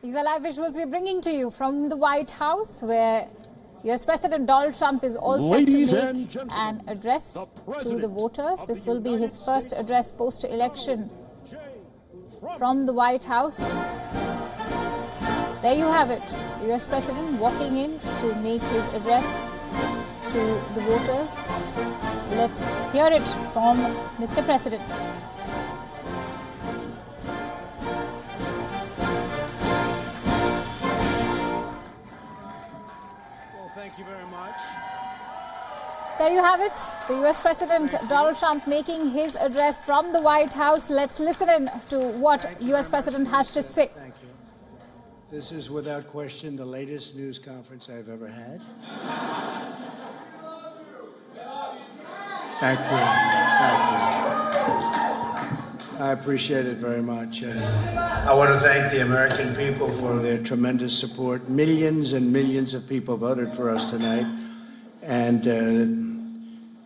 These are live visuals we're bringing to you from the White House, where US President Donald Trump is all set to make an address to the voters. This will be his first address post-election from the White House. There you have it, the US President walking in to make his address to the voters. Let's hear it from Mr. President. Thank you very much. There you have it, the US President Donald Trump making his address from the White House. Let's listen in to what US President has to say. Thank you. This is without question the latest news conference I've ever had. Thank you. Thank you. I appreciate it very much. I want to thank the American people for their tremendous support. Millions and millions of people voted for us tonight. And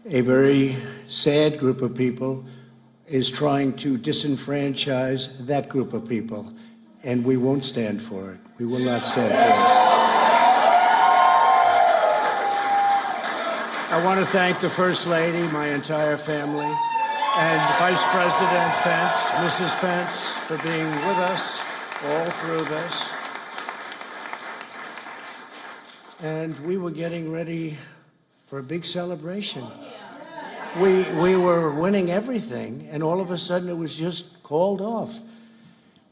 a very sad group of people is trying to disenfranchise that group of people. And we won't stand for it. We will not stand for it. I want to thank the First Lady, my entire family, and Vice President Pence, Mrs. Pence, for being with us all through this. And we were getting ready for a big celebration. We were winning everything, and all of a sudden it was just called off.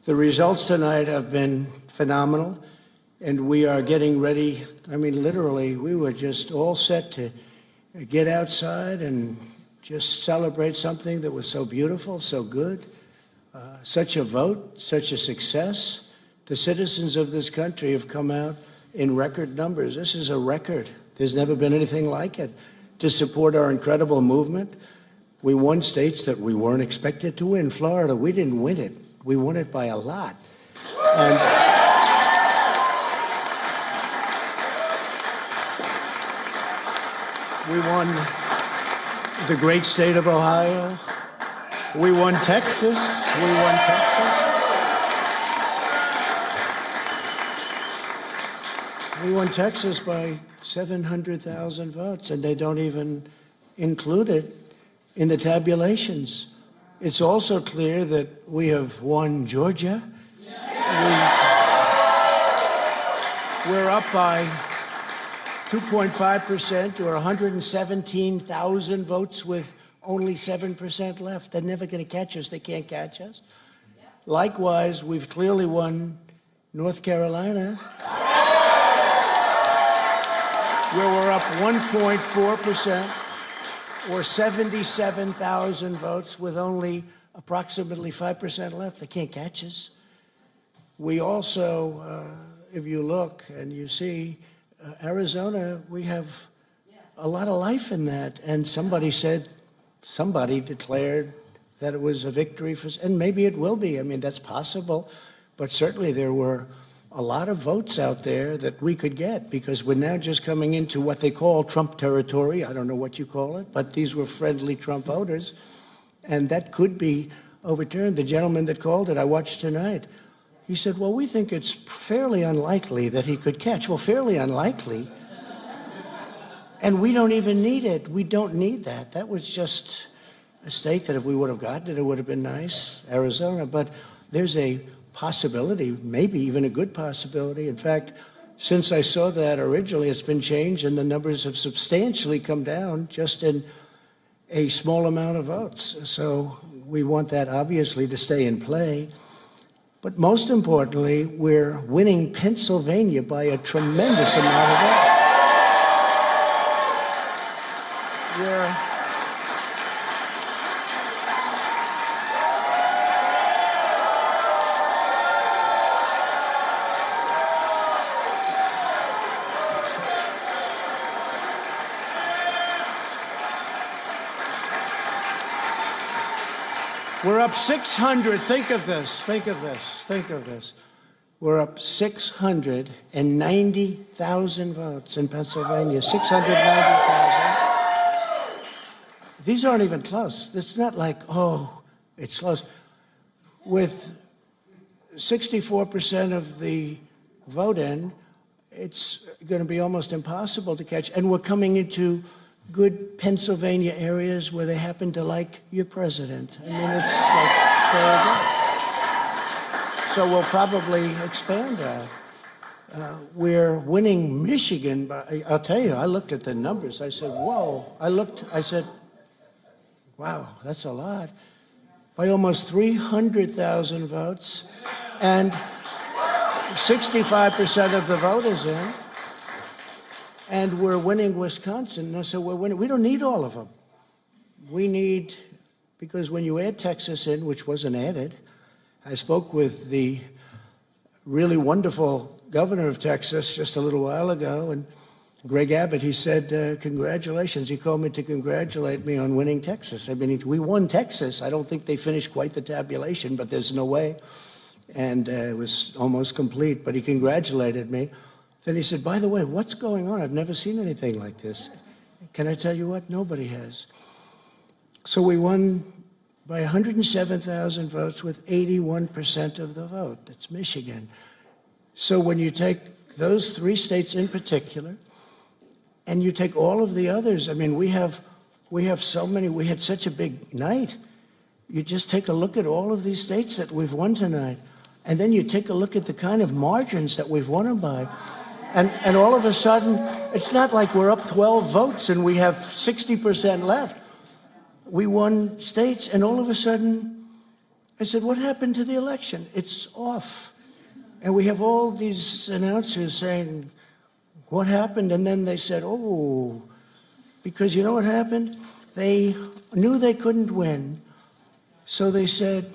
The results tonight have been phenomenal, and we are getting ready. I mean, literally, we were just all set to get outside and just celebrate something that was so beautiful, so good, such a vote, such a success. The citizens of this country have come out in record numbers. This is a record. There's never been anything like it, to support our incredible movement. We won states that we weren't expected to win. Florida, we didn't win it. We won it by a lot. And we won the great state of Ohio. We won Texas. We won Texas. We won Texas by 700,000 votes, and they don't even include it in the tabulations. It's also clear that we have won Georgia. We're up by 2.5% or 117,000 votes with only 7% left. They're never going to catch us. They can't catch us. Likewise, we've clearly won North Carolina, where we're up 1.4% or 77,000 votes with only approximately 5% left. They can't catch us. We also, if you look and you see, Arizona, we have a lot of life in that. And somebody declared that it was a victory for, and maybe it will be. I mean, that's possible. But certainly there were a lot of votes out there that we could get, because we're now just coming into what they call Trump territory. I don't know what you call it, but these were friendly Trump voters. And that could be overturned. The gentleman that called it, I watched tonight, he said, well, we think it's fairly unlikely that he could catch. Well, fairly unlikely. And we don't even need it. We don't need that. That was just a state that if we would have gotten it, it would have been nice, Arizona. But there's a possibility, maybe even a good possibility. In fact, since I saw that originally, it's been changed and the numbers have substantially come down just in a small amount of votes. So we want that obviously to stay in play. But most importantly, we're winning Pennsylvania by a tremendous amount of votes. We're up 600. Think of this. Think of this. Think of this. We're up 690,000 votes in Pennsylvania. 690,000. These aren't even close. It's not like, oh, it's close. With 64% of the vote in, it's going to be almost impossible to catch. And we're coming into good Pennsylvania areas where they happen to like your president. I mean, it's like very good. So we'll probably expand that. We're winning Michigan by, I'll tell you, I looked at the numbers. I said, whoa. I said, wow, that's a lot. By almost 300,000 votes. And 65% of the vote is in. And we're winning Wisconsin. So we're winning. We don't need all of them. We need, because when you add Texas in, which wasn't added, I spoke with the really wonderful governor of Texas just a little while ago, and Greg Abbott, he said, congratulations. He called me to congratulate me on winning Texas. I mean, we won Texas. I don't think they finished quite the tabulation, but there's no way. And it was almost complete, but he congratulated me. Then he said, by the way, what's going on? I've never seen anything like this. Can I tell you what? Nobody has. So we won by 107,000 votes with 81% of the vote. That's Michigan. So when you take those three states in particular, and you take all of the others, I mean, we have so many, we had such a big night. You just take a look at all of these states that we've won tonight, and then you take a look at the kind of margins that we've won them by. And all of a sudden, it's not like we're up 12 votes and we have 60% left. We won states, and all of a sudden, I said, what happened to the election? It's off. And we have all these announcers saying, what happened? And then they said, oh, because you know what happened? They knew they couldn't win. So they said,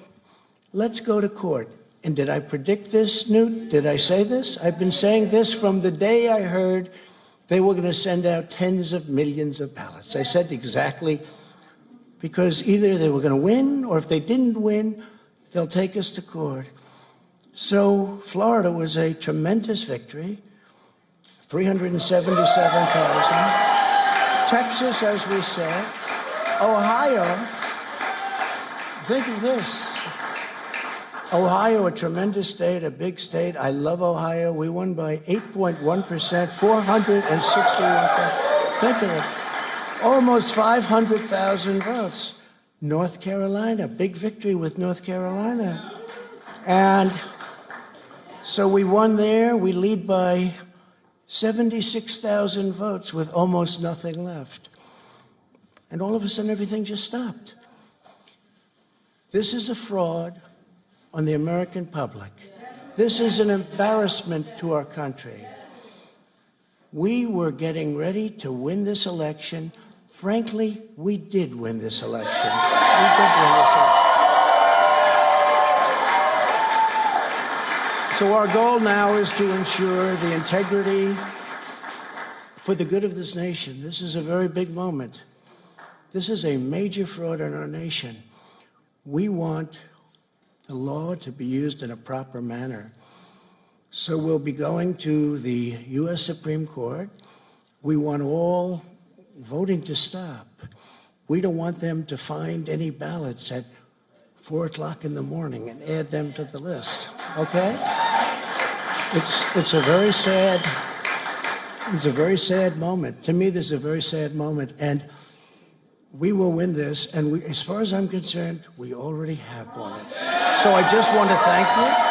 let's go to court. And did I predict this, Newt? Did I say this? I've been saying this from the day I heard they were going to send out tens of millions of ballots. I said exactly, because either they were going to win, or if they didn't win, they'll take us to court. So Florida was a tremendous victory, 377,000. Texas, as we said. Ohio, think of this. Ohio, a tremendous state, a big state. I love Ohio. We won by 8.1%, 461,000. Think of it. Almost 500,000 votes. North Carolina, big victory with North Carolina. And so we won there. We lead by 76,000 votes with almost nothing left. And all of a sudden, everything just stopped. This is a fraud on the American public. This is an embarrassment to our country. We were getting ready to win this election. Frankly, we did win this election. We did win this election. So our goal now is to ensure the integrity for the good of this nation. This is a very big moment. This is a major fraud in our nation. We want the law to be used in a proper manner. So we'll be going to the U.S. Supreme Court. We want all voting to stop. We don't want them to find any ballots at 4 o'clock in the morning and add them to the list, okay? It's a very sad moment. To me, this is a very sad moment, and we will win this, and as far as I'm concerned, we already have won it. So I just want to thank you.